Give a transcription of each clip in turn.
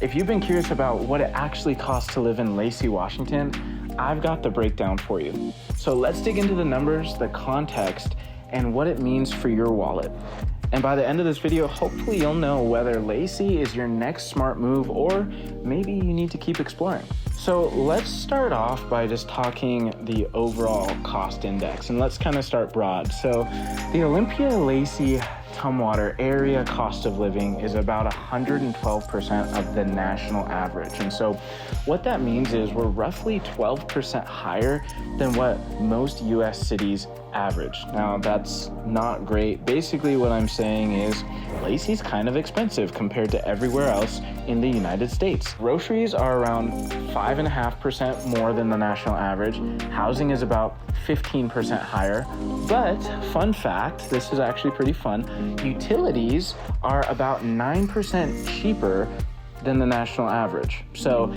If you've been curious about what it actually costs to live in Lacey, Washington, I've got the breakdown for you. So let's dig into the numbers, the context, and what it means for your wallet. And by the end of this video, hopefully you'll know whether Lacey is your next smart move or maybe you need to keep exploring. So let's start off by just talking the overall cost index, and let's kind of start broad. So the Olympia Lacey Tumwater area cost of living is about 112% of the national average. And so what that means is we're roughly 12% higher than what most US cities average. Now that's not great. Basically what I'm saying is Lacey's kind of expensive compared to everywhere else in the United States. Groceries are around 5.5% more than the national average. Housing is about 15% higher. But fun fact, this is actually pretty fun, utilities are about 9% cheaper than the national average. So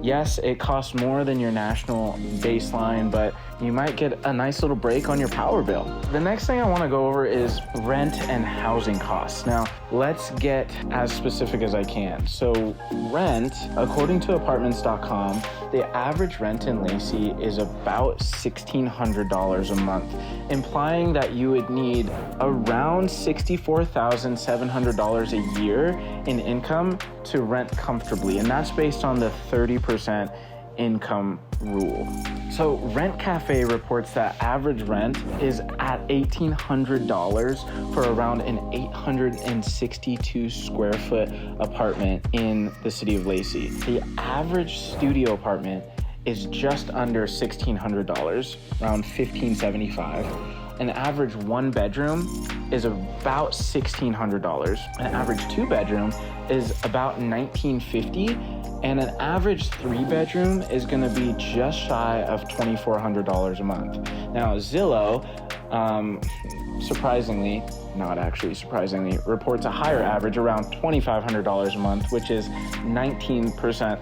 yes, it costs more than your national baseline, but you might get a nice little break on your power bill. The next thing I want to go over is rent and housing costs. Now, let's get as specific as I can. So rent, according to apartments.com, the average rent in Lacey is about $1,600 a month, implying that you would need around $64,700 a year in income to rent comfortably, and that's based on the 30% income rule. So Rent Cafe reports that average rent is at $1,800 for around an 862 square foot apartment in the city of Lacey. The average studio apartment is just under $1,600, around $1,575. An average one bedroom is about $1,600. An average two bedroom is about $1,950. And an average three bedroom is gonna be just shy of $2,400 a month. Now Zillow, surprisingly, not actually surprisingly, reports a higher average around $2,500 a month, which is 19%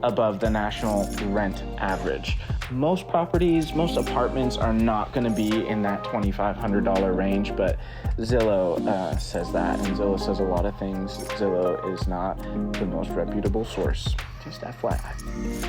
above the national rent average. Most properties, most apartments are not gonna be in that $2,500 range, but Zillow says that, and Zillow says a lot of things. Zillow is not the most reputable source, just FYI.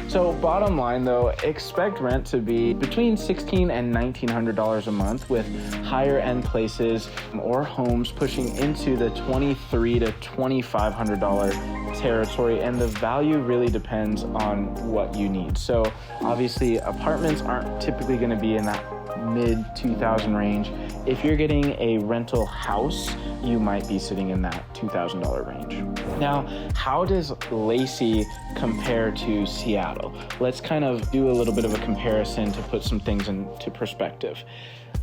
So bottom line though, expect rent to be between $1,600 and $1,900 a month, with higher end places or homes pushing into the $2,300 to $2,500 territory, and the value really depends on what you need. So obviously apartments aren't typically going to be in that mid 2,000 range. If you're getting a rental house, you might be sitting in that $2,000 range. Now, how does Lacey compare to Seattle? Let's kind of do a little bit of a comparison to put some things into perspective.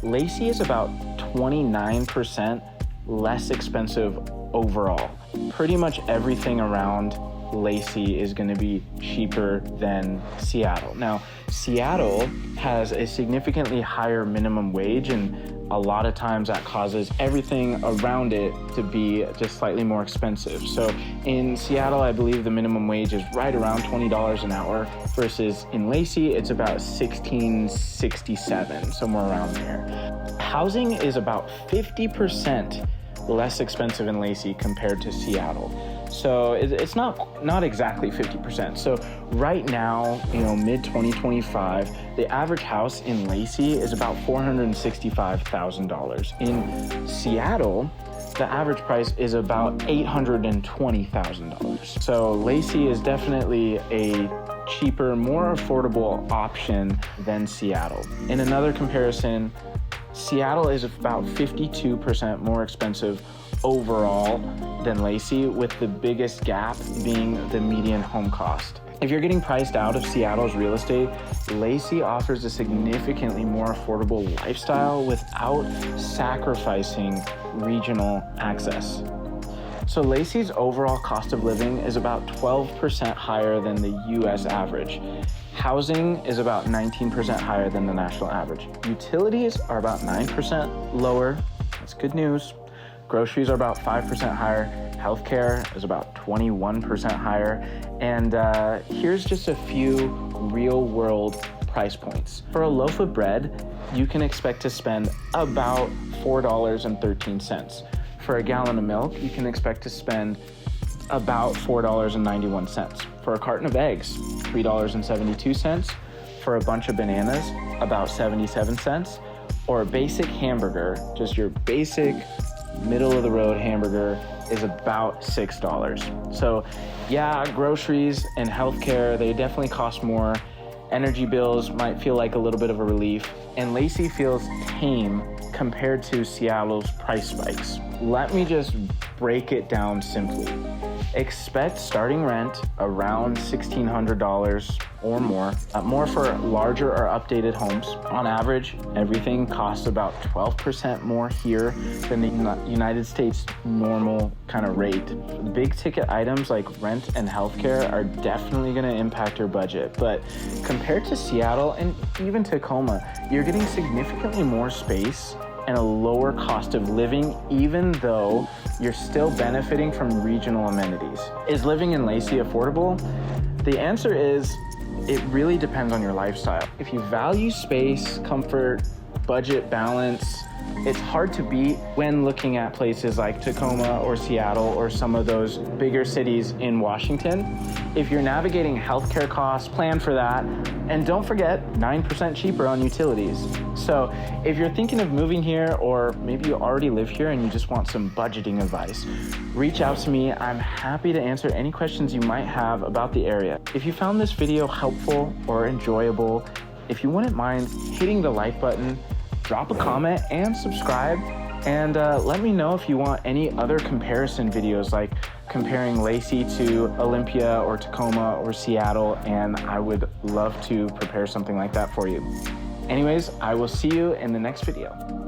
Lacey is about 29% less expensive overall. Pretty much everything around Lacey is going to be cheaper than Seattle. Now, Seattle has a significantly higher minimum wage, and a lot of times that causes everything around it to be just slightly more expensive. So in Seattle, I believe the minimum wage is right around $20 an hour, versus in Lacey, it's about $16.67, somewhere around there. Housing is about 50% less expensive in Lacey compared to Seattle. So it's not exactly 50%. So right now, mid 2025, the average house in Lacey is about $465,000. In Seattle, the average price is about $820,000. So Lacey is definitely a cheaper, more affordable option than Seattle. In another comparison, Seattle is about 52% more expensive overall than Lacey, with the biggest gap being the median home cost. If you're getting priced out of Seattle's real estate, Lacey offers a significantly more affordable lifestyle without sacrificing regional access. So Lacey's overall cost of living is about 12% higher than the US average. Housing is about 19% higher than the national average. Utilities are about 9% lower. That's good news. Groceries are about 5% higher. Healthcare is about 21% higher. And here's just a few real world price points. For a loaf of bread, you can expect to spend about $4.13. For a gallon of milk, you can expect to spend about $4.91. For a carton of eggs, $3.72. For a bunch of bananas, about 77 cents. Or a basic hamburger, just your basic middle of the road hamburger, is about $6. So yeah, groceries and healthcare, they definitely cost more. Energy bills might feel like a little bit of a relief. And Lacey feels tame compared to Seattle's price spikes. Let me just break it down simply. Expect starting rent around $1,600 or more, more for larger or updated homes. On average, everything costs about 12% more here than the United States normal kind of rate. Big ticket items like rent and healthcare are definitely going to impact your budget, but compared to Seattle and even Tacoma, you're getting significantly more space and a lower cost of living, even though you're still benefiting from regional amenities. Is living in Lacey affordable? The answer is, it really depends on your lifestyle. If you value space, comfort, budget balance, it's hard to beat when looking at places like Tacoma or Seattle or some of those bigger cities in Washington. If you're navigating healthcare costs, plan for that. And don't forget, 9% cheaper on utilities. So if you're thinking of moving here, or maybe you already live here and you just want some budgeting advice, reach out to me. I'm happy to answer any questions you might have about the area. If you found this video helpful or enjoyable, if you wouldn't mind hitting the like button, drop a comment and subscribe, and let me know if you want any other comparison videos, like comparing Lacey to Olympia or Tacoma or Seattle, and I would love to prepare something like that for you. Anyways, I will see you in the next video.